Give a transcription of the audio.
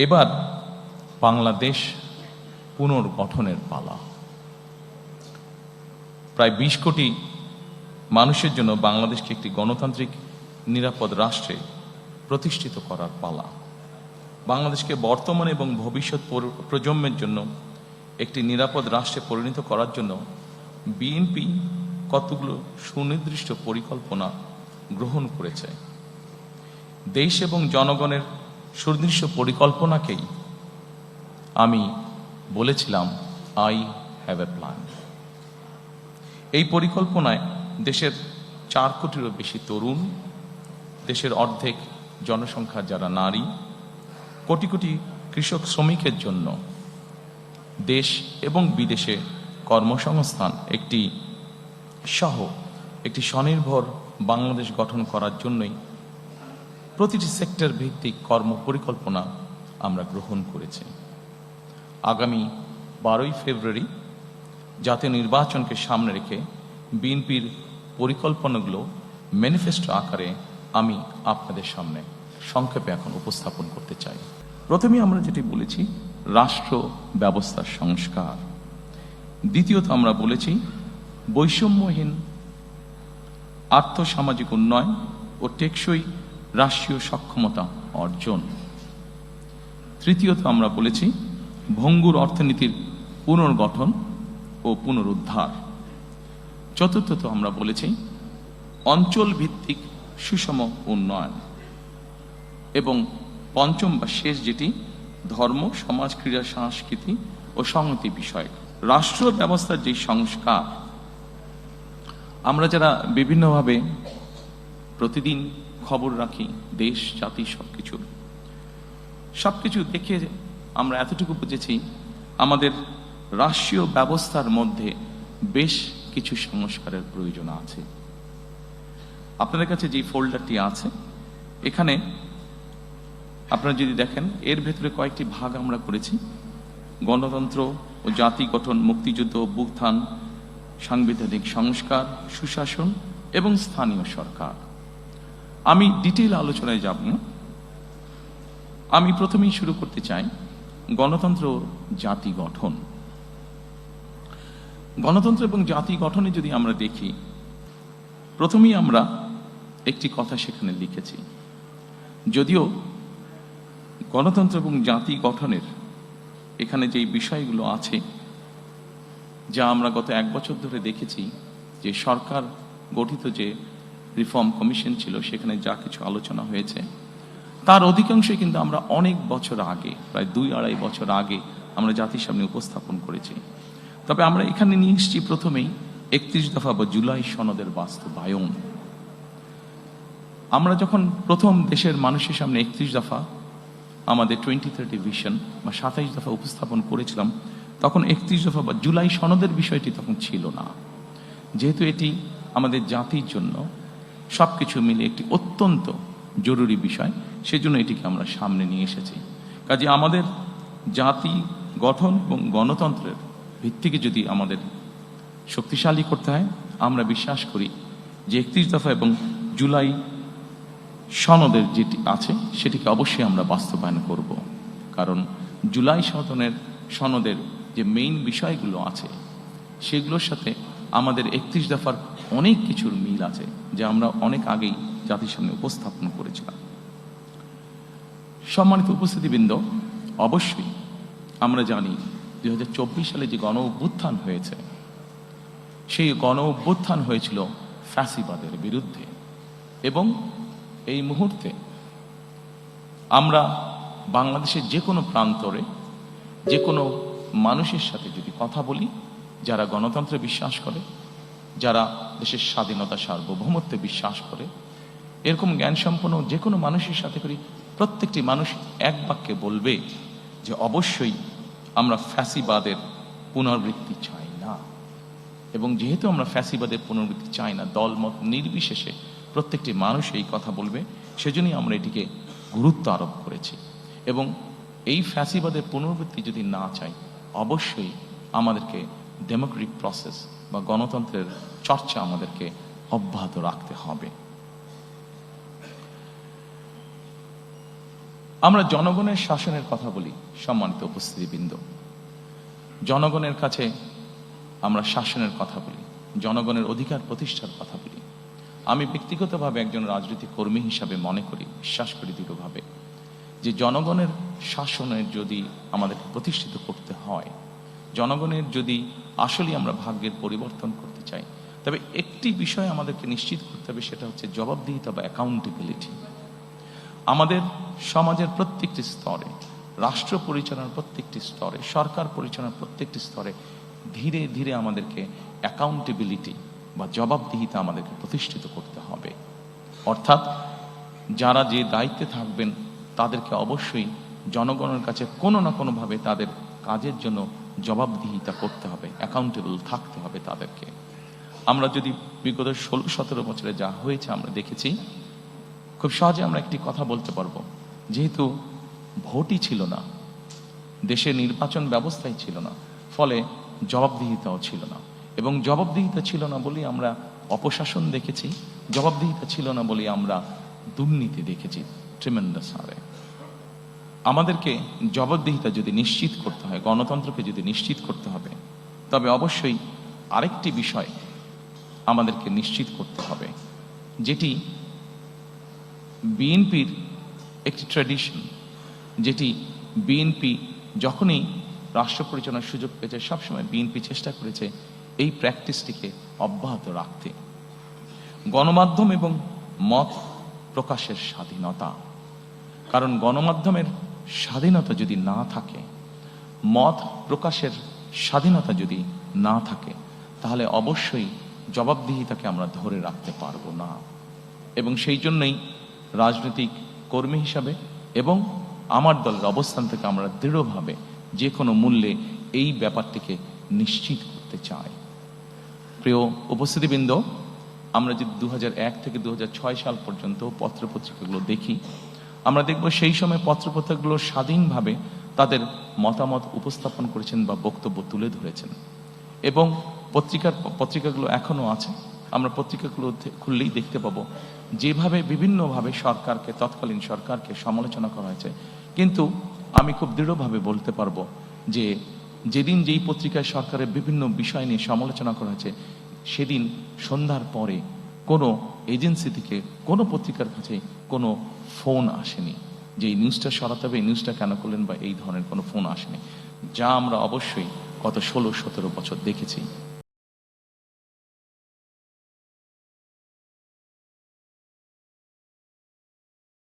এবার বাংলাদেশ পুনর্গঠনের পালা। প্রায় ২০ কোটি মানুষের জন্য বাংলাদেশকে একটি গণতান্ত্রিক নিরাপদ রাষ্ট্রে প্রতিষ্ঠিত করার পালা। বাংলাদেশকে বর্তমান এবং ভবিষ্যৎ প্রজন্মের জন্য একটি নিরাপদ রাষ্ট্রে পরিণত করার জন্য বিএনপি কতগুলো সুনির্দিষ্ট পরিকল্পনা গ্রহণ করেছে। দেশ এবং জনগণের সুনির্দিষ্ট পরিকল্পনাকেই আমি বলেছিলাম আই হ্যাভ এ প্ল্যান। এই পরিকল্পনায় দেশের ৪ কোটিরও বেশি তরুণ, দেশের অর্ধেক জনসংখ্যা যারা নারী, কোটি কোটি কৃষক শ্রমিকের জন্য দেশ এবং বিদেশে কর্মসংস্থান একটি স্বনির্ভর বাংলাদেশ গঠন করার জন্যই প্রতিটি সেক্টর ভিত্তিক কর্ম পরিকল্পনা আমরা গ্রহণ করেছি। আগামী ১২ই ফেব্রুয়ারি জাতীয় নির্বাচনকে সামনে রেখে বিএনপির পরিকল্পনাগুলো ম্যানিফেস্টো আকারে আমি আপনাদের সামনে সংক্ষেপে এখন উপস্থাপন করতে চাই। প্রথমে আমরা যেটি বলেছি রাষ্ট্র ব্যবস্থার সংস্কার, দ্বিতীয়ত আমরা বলেছি বৈষম্যহীন আর্থসামাজিক উন্নয়ন ও টেকসই রাষ্ট্রীয় সক্ষমতা অর্জন, তৃতীয়ত আমরা বলেছি ভঙ্গুর অর্থনীতির পুনর্গঠন ও পুনরুদ্ধার, চতুর্থত আমরা বলেছি অঞ্চল ভিত্তিক সুষম উন্নয়ন এবং পঞ্চম বা শেষ যেটি ধর্ম, সমাজ, ক্রীড়া, সংস্কৃতি ও সংহতি বিষয়। রাষ্ট্র ব্যবস্থার যে সংস্কার, আমরা যারা বিভিন্নভাবে প্রতিদিন খবর রাখি দেশ জাতি সবকিছু দেখে আমরা এতটুকু বুঝেছি আমাদের রাষ্ট্রীয় ব্যবস্থার মধ্যে বেশ কিছু সংস্কারের প্রয়োজন আছে। আপনাদের কাছে যে ফোল্ডারটি আছে এখানে আপনারা যদি দেখেন এর ভেতরে কয়েকটি ভাগ আমরা করেছি। গণতন্ত্র ও জাতি গঠন, মুক্তিযুদ্ধ, অভ্যুত্থান, সাংবিধানিক সংস্কার, সুশাসন এবং স্থানীয় সরকার। আমি ডিটেইল আলোচনায় যাব না। আমি প্রথমেই শুরু করতে চাই গণতন্ত্র ও জাতি গঠন। গণতন্ত্র এবং জাতি গঠনে যদি আমরা দেখি, প্রথমেই আমরা একটি কথা সেখানে লিখেছি, যদিও গণতন্ত্র এবং জাতি গঠনের এখানে যেই বিষয়গুলো আছে যা আমরা গত ১ বছর ধরে দেখেছি, যে সরকার গঠিত যে রিফর্ম কমিশন ছিল সেখানে যা কিছু আলোচনা হয়েছে তার অধিকাংশই কিন্তু আমরা অনেক বছর আগে, প্রায় ২-২.৫ বছর আগে আমরা জাতির সামনে উপস্থাপন করেছি। তবে আমরা এখানে নিয়ে এসেছি প্রথমেই ৩১ দফা বা জুলাই সনদের বাস্তবায়ন। আমরা যখন প্রথম দেশের মানুষের সামনে ৩১ দফা আমাদের 2030 ভিশন বা ২৭ দফা উপস্থাপন করেছিলাম, তখন ৩১ দফা বা জুলাই সনদের বিষয়টি তখন ছিল না। যেহেতু এটি আমাদের জাতির জন্য সবকিছু মিলে একটি অত্যন্ত জরুরি বিষয়, সেজন্য এটিকে আমরা সামনে নিয়ে এসেছি। কাজে আমাদের জাতি গঠন এবং গণতন্ত্রের ভিত্তিকে যদি আমাদের শক্তিশালী করতে হয়, আমরা বিশ্বাস করি যে ৩১ দফা এবং জুলাই সনদের যেটি আছে সেটিকে অবশ্যই আমরা বাস্তবায়ন করব। কারণ জুলাই সনদের যে মেইন বিষয়গুলো আছে সেগুলোর সাথে আমাদের ৩১ দফার অনেক কিছুর মিল আছে, যা আমরা অনেক আগেই জাতির সামনে উপস্থাপন করেছিলাম। সম্মানিত উপস্থিতিবৃন্দ, অবশ্যই আমরা জানি ২০২৪ সালে যে গণ অভ্যুত্থান হয়েছে, সেই গণ অভ্যুত্থান হয়েছিল ফ্যাসিবাদের বিরুদ্ধে। এবং এই মুহূর্তে আমরা বাংলাদেশের যে কোনো প্রান্তরে যে কোনো মানুষের সাথে যদি কথা বলি, যারা গণতন্ত্রে বিশ্বাস করে, যারা দেশের স্বাধীনতা সার্বভৌমত্বে বিশ্বাস করে, এরকম জ্ঞান সম্পন্ন যে কোনো মানুষের সাথে করি, প্রত্যেকটি মানুষ এক বাক্যে বলবে যে অবশ্যই আমরা ফ্যাসিবাদের পুনরাবৃত্তি চাই না। এবং যেহেতু আমরা ফ্যাসিবাদের পুনরাবৃত্তি চাই না, দলমত নির্বিশেষে প্রত্যেকটি মানুষ এই কথা বলবে, সেজন্যই আমরা এটিকে গুরুত্ব আরোপ করেছি। এবং এই ফ্যাসিবাদের পুনরাবৃত্তি যদি না চাই, অবশ্যই আমাদেরকে ডেমোক্রেটিক প্রসেস বা গণতন্ত্রের চর্চা আমাদেরকে অব্যাহত রাখতে হবে। আমরা জনগণের শাসনের কথা বলি, সম্মানিত উপস্থিতিবৃন্দ। জনগণের কাছে আমরা শাসনের কথা বলি, জনগণের অধিকার প্রতিষ্ঠার কথা বলি। আমি ব্যক্তিগতভাবে একজন রাজনৈতিক কর্মী হিসাবে মনে করি, বিশ্বাস করি দৃঢ়ভাবে, যে জনগণের শাসনের যদি আমাদেরকে প্রতিষ্ঠিত করতে হয়, জনগণের যদি আসলে আমরা ভাগ্যের পরিবর্তন করতে চাই, তবে একটি বিষয় আমাদেরকে নিশ্চিত করতে হবে, সেটা হচ্ছে জবাবদিহিতা বা অ্যাকাউন্টেবিলিটি। আমাদের সমাজের প্রত্যেকটি স্তরে, রাষ্ট্র পরিচালনার প্রত্যেকটি স্তরে, সরকার পরিচালনার প্রত্যেকটি স্তরে ধীরে ধীরে আমাদেরকে অ্যাকাউন্টেবিলিটি বা জবাবদিহিতা আমাদেরকে প্রতিষ্ঠিত করতে হবে। অর্থাৎ যারা যে দায়িত্বে থাকবেন তাদেরকে অবশ্যই জনগণের কাছে কোনো না কোনোভাবে তাদের কাজের জন্য জবাবদিহিতা করতে হবে, অ্যাকাউন্টেবল থাকতে হবে তাদেরকে। আমরা যদি বিগত 16-17 বছরে যা হয়েছে আমরা দেখেছি, খুব সহজে আমরা একটি কথা বলতে পারবো, যেহেতু ভোটই ছিল না, দেশে নির্বাচন ব্যবস্থাই ছিল না, ফলে জবাবদিহিতাও ছিল না। এবং জবাবদিহিতা ছিল না বলেই আমরা অপশাসন দেখেছি, জবাবদিহিতা ছিল না বলেই আমরা দুর্নীতি দেখেছি ট্রিমেন্ডাস হারে। আমাদেরকে জবাবদিহিতা যদি নিশ্চিত করতে হয়, গণতন্ত্রকে যদি নিশ্চিত করতে হবে, তবে অবশ্যই আরেকটি বিষয় আমাদেরকে নিশ্চিত করতে হবে, যেটি বিএনপির একটি ট্র্যাডিশন, যেটি বিএনপি যখনই রাষ্ট্র পরিচালনার সুযোগ পেয়েছে সবসময় বিএনপি চেষ্টা করেছে এই প্র্যাকটিসটিকে অব্যাহত রাখতে। গণমাধ্যম এবং মত প্রকাশের স্বাধীনতা, কারণ গণমাধ্যমের স্বাধীনতা যদি না থাকে, মত প্রকাশের স্বাধীনতা যদি না থাকে, তাহলে অবশ্যই জবাবদিহিতাকে আমরা ধরে রাখতে পারবো না। এবং সেই জন্যই রাজনৈতিক কর্মী হিসাবে এবং আমার দলের অবস্থান থেকে আমরা দৃঢ়ভাবে যে কোনো মূল্যে এই ব্যাপারটিকে নিশ্চিত করতে চাই। প্রিয় উপস্থিতিবৃন্দ, আমরা যদি 2001 থেকে 2006 সাল পর্যন্ত পত্রপত্রিকাগুলো দেখি, আমরা দেখব সেই সময় পত্রপত্রিকাগুলো স্বাধীনভাবে তাদের মতামত উপস্থাপন করেছেন বা বক্তব্য তুলে ধরেছেন। এবং পত্রিকাগুলো এখনো আছে, আমরা পত্রিকাগুলো খুললেই দেখতে পাবো যেভাবে বিভিন্নভাবে সরকারকে, তৎকালীন সরকারকে সমালোচনা করা হয়েছে। কিন্তু আমি খুব দৃঢ়ভাবে বলতে পারবো যে যেদিন যেই পত্রিকায় সরকারের বিভিন্ন বিষয় নিয়ে সমালোচনা করা হয়েছে, সেদিন সন্ধ্যার পরে কোনো এজেন্সি থেকে কোনো পত্রিকার কাছে কোনো ফোন আসেনি যে এই নিউজটা সরাতে হবে, এই নিউজটা কেন করলেন, বা এই ধরনের কোনো ফোন আসেনি, যা আমরা অবশ্যই গত 16-17 বছর দেখেছি।